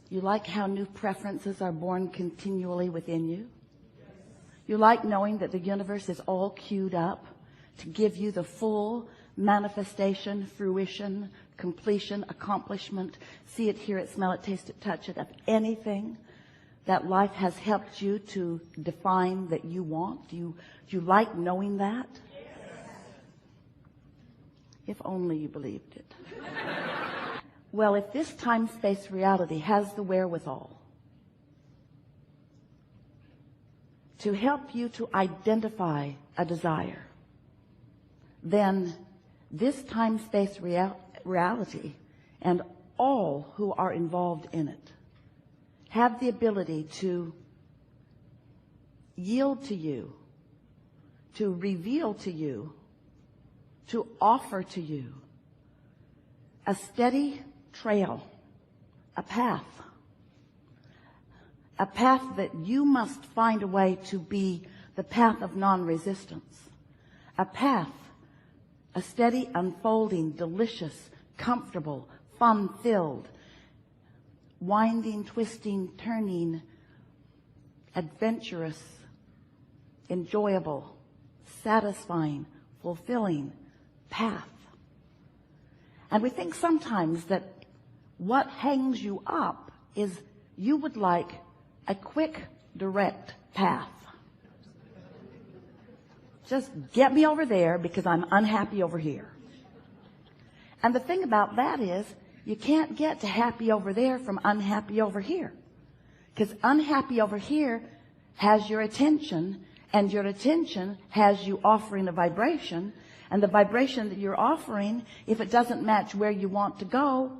You like how new preferences are born continually within you? You like knowing that the universe is all queued up to give you the full manifestation, fruition, completion, accomplishment, see it, hear it, smell it, taste it, touch it, of anything that life has helped you to define that you want? Do you like knowing that? If only you believed it. Well, if this time-space reality has the wherewithal to help you to identify a desire, then this time-space reality and all who are involved in it have the ability to yield to you, to reveal to you, to offer to you a steady trail, a path that you must find a way to be the path of non-resistance, a path, a steady, unfolding, delicious, comfortable, fun-filled, winding, twisting, turning, adventurous, enjoyable, satisfying, fulfilling path. And we think sometimes that what hangs you up is you would like a quick, direct path. Just get me over there because I'm unhappy over here. And the thing about that is you can't get to happy over there from unhappy over here. Because unhappy over here has your attention, and your attention has you offering a vibration. And the vibration that you're offering, if it doesn't match where you want to go,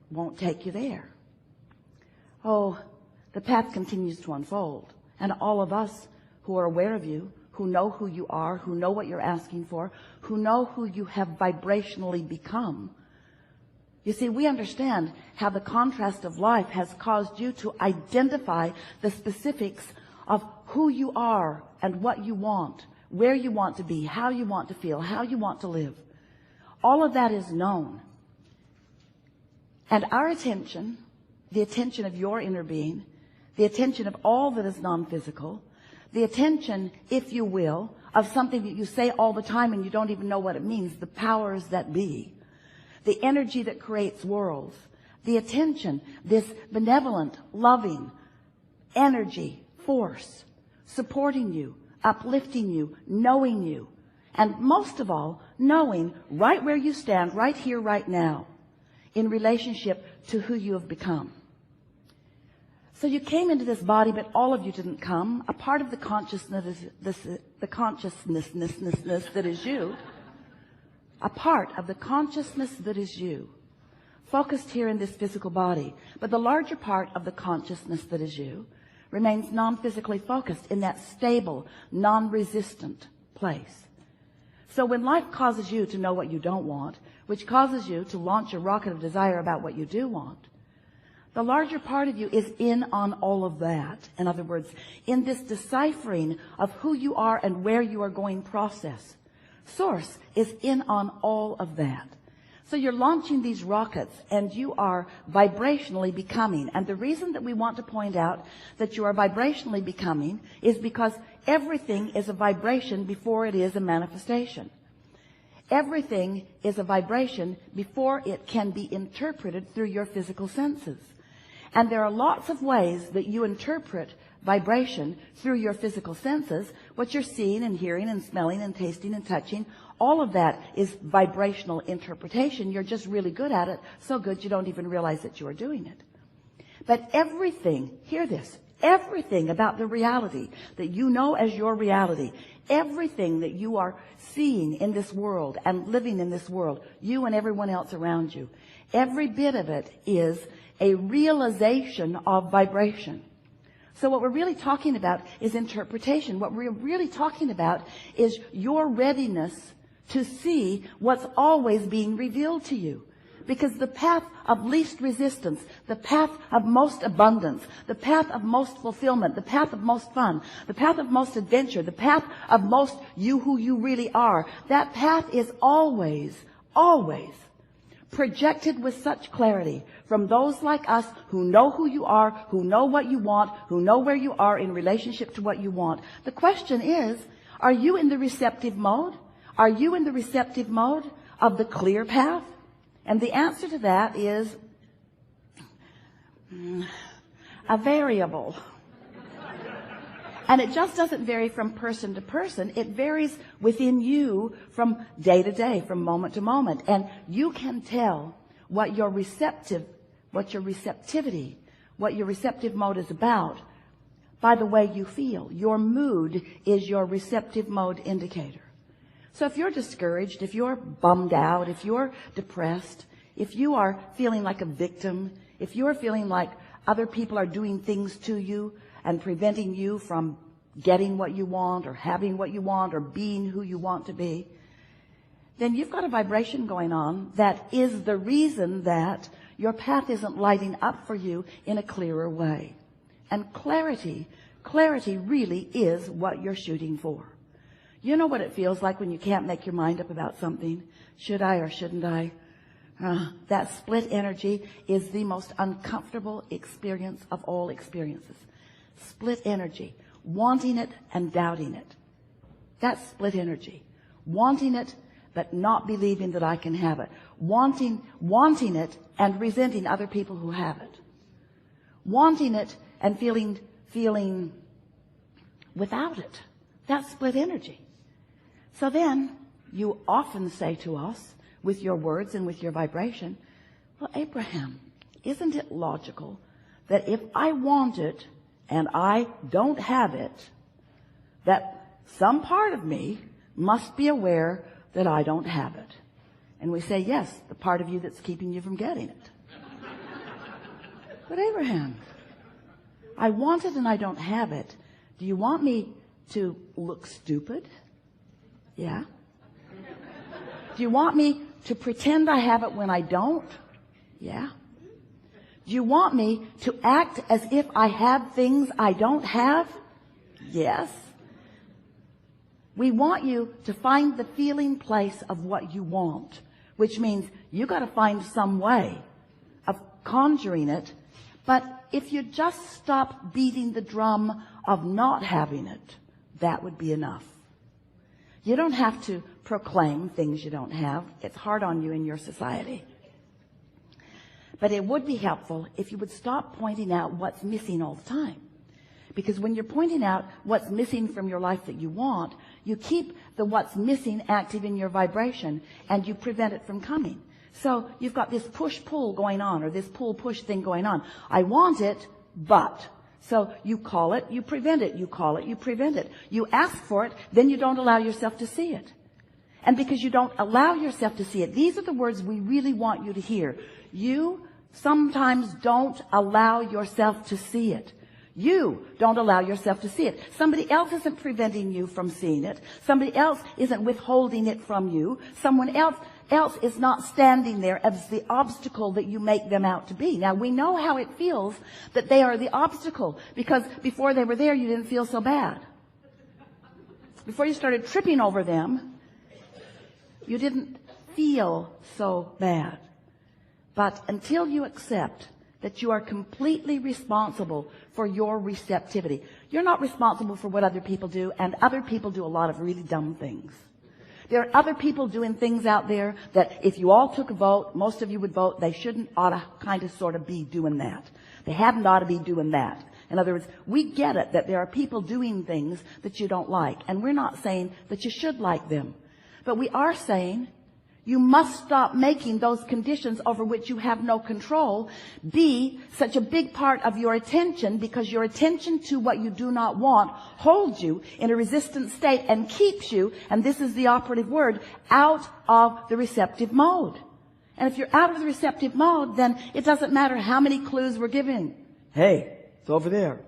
won't take you there. Oh, the path continues to unfold. And all of us who are aware of you, who know who you are, who know what you're asking for, who know who you have vibrationally become. You see, we understand how the contrast of life has caused you to identify the specifics of who you are and what you want, where you want to be, how you want to feel, how you want to live. All of that is known. And our attention, the attention of your inner being, the attention of all that is non-physical, the attention, if you will, of something that you say all the time and you don't even know what it means, the powers that be, the energy that creates worlds, the attention, this benevolent, loving energy, force, supporting you, uplifting you, knowing you, and most of all, knowing right where you stand, right here, right now, in relationship to who you have become. So you came into this body, but all of you didn't come. A part of the consciousness, the consciousness that is you, a part of the consciousness that is you, focused here in this physical body. But the larger part of the consciousness that is you remains non-physically focused in that stable, non-resistant place. So when life causes you to know what you don't want, which causes you to launch a rocket of desire about what you do want, the larger part of you is in on all of that. In other words, in this deciphering of who you are and where you are going process, Source is in on all of that. So you're launching these rockets and you are vibrationally becoming. And the reason that we want to point out that you are vibrationally becoming is because everything is a vibration before it is a manifestation. Everything is a vibration before it can be interpreted through your physical senses. And there are lots of ways that you interpret vibration through your physical senses. What you're seeing and hearing and smelling and tasting and touching, all of that is vibrational interpretation. You're just really good at it, so good you don't even realize that you are doing it. But everything, hear this, everything about the reality that you know as your reality, everything that you are seeing in this world and living in this world, you and everyone else around you, every bit of it is a realization of vibration. So what we're really talking about is interpretation. What we're really talking about is your readiness to see what's always being revealed to you. Because the path of least resistance, the path of most abundance, the path of most fulfillment, the path of most fun, the path of most adventure, the path of most you who you really are, that path is always, always projected with such clarity from those like us who know who you are, who know what you want, who know where you are in relationship to what you want. The question is, are you in the receptive mode? Are you in the receptive mode of the clear path? And the answer to that is a variable. And it just doesn't vary from person to person. It varies within you from day to day, from moment to moment. And you can tell what your receptive mode is about by the way you feel. Your mood is your receptive mode indicator. So if you're discouraged, if you're bummed out, if you're depressed, if you are feeling like a victim, if you're feeling like other people are doing things to you and preventing you from getting what you want or having what you want or being who you want to be, then you've got a vibration going on that is the reason that your path isn't lighting up for you in a clearer way. And clarity really is what you're shooting for. You know what it feels like when you can't make your mind up about something? Should I or shouldn't I? That split energy is the most uncomfortable experience of all experiences. Split energy. Wanting it and doubting it. That's split energy. Wanting it but not believing that I can have it. Wanting it and resenting other people who have it. Wanting it and feeling without it. That's split energy. So then you often say to us with your words and with your vibration, well, Abraham, isn't it logical that if I want it and I don't have it, that some part of me must be aware that I don't have it? And we say, yes, the part of you that's keeping you from getting it. But Abraham, I want it and I don't have it. Do you want me to look stupid? Yeah. Do you want me to pretend I have it when I don't? Yeah. Do you want me to act as if I have things I don't have? Yes. We want you to find the feeling place of what you want, which means you got to find some way of conjuring it. But if you just stop beating the drum of not having it, that would be enough. You don't have to proclaim things you don't have. It's hard on you in your society. But it would be helpful if you would stop pointing out what's missing all the time. Because when you're pointing out what's missing from your life that you want, you keep the what's missing active in your vibration and you prevent it from coming. So you've got this push-pull going on, or this pull-push thing going on. I want it, but. So you call it, you prevent it. You call it, you prevent it. You ask for it, then you don't allow yourself to see it. And because you don't allow yourself to see it, these are the words we really want you to hear. You sometimes don't allow yourself to see it. You don't allow yourself to see it. Somebody else isn't preventing you from seeing it. Somebody else isn't withholding it from you. Someone else is not standing there as the obstacle that you make them out to be. Now, we know how it feels that they are the obstacle, because before they were there, you didn't feel so bad. Before you started tripping over them, you didn't feel so bad. But until you accept that you are completely responsible for your receptivity, you're not responsible for what other people do, and other people do a lot of really dumb things. There are other people doing things out there that if you all took a vote, most of you would vote, they shouldn't ought to kind of sort of be doing that. They hadn't ought to be doing that. In other words, we get it that there are people doing things that you don't like, and we're not saying that you should like them. But we are saying you must stop making those conditions over which you have no control be such a big part of your attention, because your attention to what you do not want holds you in a resistant state and keeps you, and this is the operative word, out of the receptive mode. And if you're out of the receptive mode, then it doesn't matter how many clues we're giving. Hey, it's over there.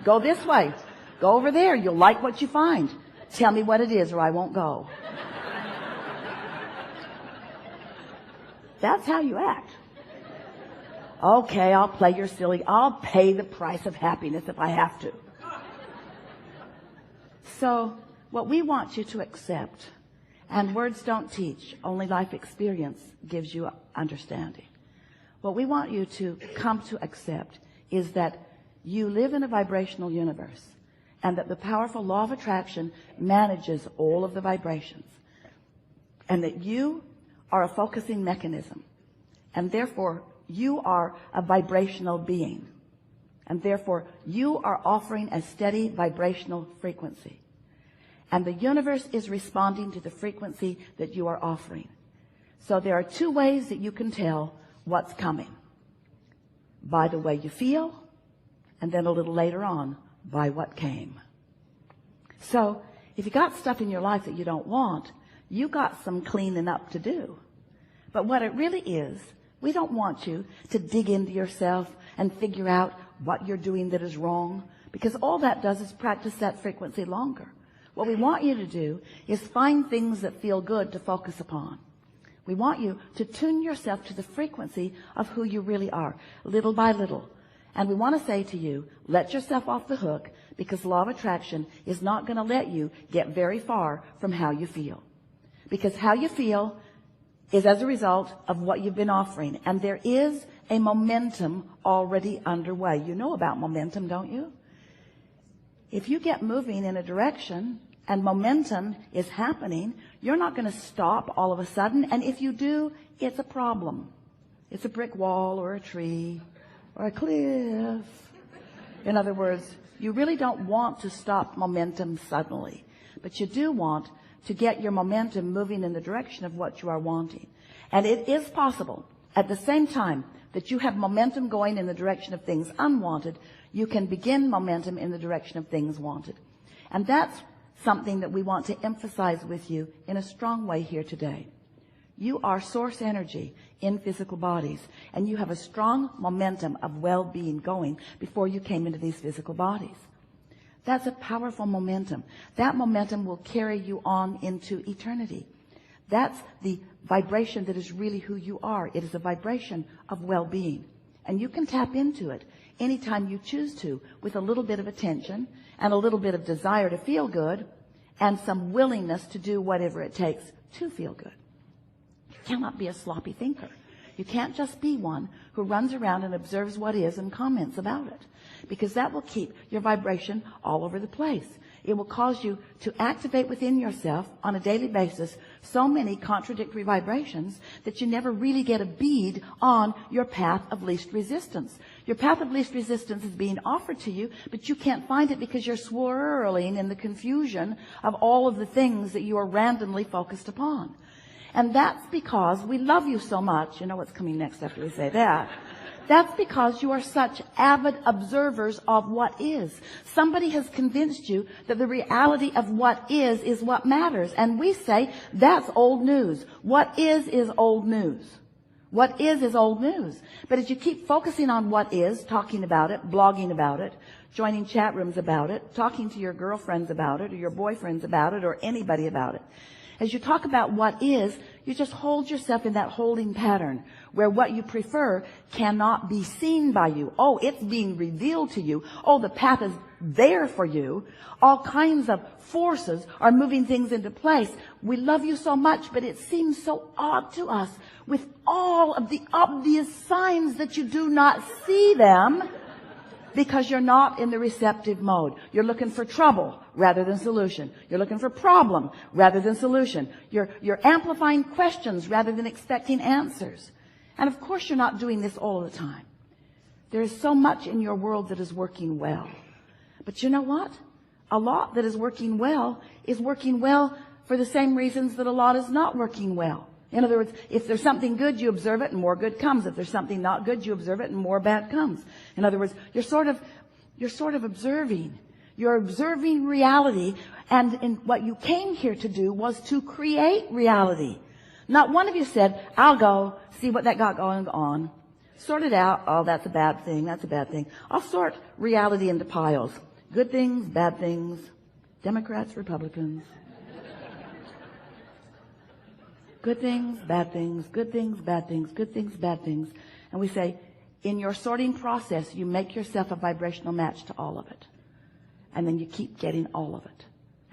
Go this way. Go over there. You'll like what you find. Tell me what it is or I won't go. That's how you act. Okay, I'll play your silly. I'll pay the price of happiness if I have to. So what we want you to accept And words don't teach. Only life experience gives you understanding. What we want you to come to accept is that you live in a vibrational universe, and that the powerful law of attraction manages all of the vibrations, and that you are a focusing mechanism, and therefore you are a vibrational being, and therefore you are offering a steady vibrational frequency, and the universe is responding to the frequency that you are offering. So there are two ways that you can tell what's coming: by the way you feel, and then a little later on, by what came. So if you got stuff in your life that you don't want, you got some cleaning up to do. But what it really is, we don't want you to dig into yourself and figure out what you're doing that is wrong, because all that does is practice that frequency longer. What we want you to do is find things that feel good to focus upon. We want you to tune yourself to the frequency of who you really are, little by little. And we want to say to you, let yourself off the hook, because law of attraction is not going to let you get very far from how you feel. Because how you feel is as a result of what you've been offering. And there is a momentum already underway. You know about momentum, don't you? If you get moving in a direction and momentum is happening, you're not going to stop all of a sudden. And if you do, it's a problem. It's a brick wall or a tree or a cliff. In other words, you really don't want to stop momentum suddenly, but you do want to get your momentum moving in the direction of what you are wanting. And it is possible at the same time that you have momentum going in the direction of things unwanted, you can begin momentum in the direction of things wanted. And that's something that we want to emphasize with you in a strong way here today. You are source energy in physical bodies, and you have a strong momentum of well-being going before you came into these physical bodies. That's a powerful momentum. That momentum will carry you on into eternity. That's the vibration that is really who you are. It is a vibration of well-being, and you can tap into it anytime you choose to, with a little bit of attention and a little bit of desire to feel good and some willingness to do whatever it takes to feel good. You cannot be a sloppy thinker. You can't just be one who runs around and observes what is and comments about it, because that will keep your vibration all over the place. It will cause you to activate within yourself on a daily basis so many contradictory vibrations that you never really get a bead on your path of least resistance. Your path of least resistance is being offered to you, but you can't find it because you're swirling in the confusion of all of the things that you are randomly focused upon. And that's because we love you so much. You know what's coming next after we say that. That's because you are such avid observers of what is. Somebody has convinced you that the reality of what is what matters. And we say that's old news. What is old news. What is old news. But as you keep focusing on what is, talking about it, blogging about it, joining chat rooms about it, talking to your girlfriends about it, or your boyfriends about it, or anybody about it, as you talk about what is, you just hold yourself in that holding pattern where what you prefer cannot be seen by you. Oh, it's being revealed to you. Oh, the path is there for you. All kinds of forces are moving things into place. We love you so much, but it seems so odd to us with all of the obvious signs that you do not see them, because you're not in the receptive mode. You're looking for trouble rather than solution. You're looking for problem rather than solution. You're amplifying questions rather than expecting answers. And of course you're not doing this all the time. There is so much in your world that is working well. But you know what? A lot that is working well for the same reasons that a lot is not working well. In other words, if there's something good, you observe it and more good comes. If there's something not good, you observe it and more bad comes. In other words, you're sort of observing. You're observing reality, and what you came here to do was to create reality. Not one of you said, I'll go see what that got going on. Sort it out. Oh, that's a bad thing. That's a bad thing. I'll sort reality into piles. Good things, bad things, Democrats, Republicans. Good things, bad things, good things, bad things, good things, bad things. And we say, in your sorting process, you make yourself a vibrational match to all of it. And then you keep getting all of it.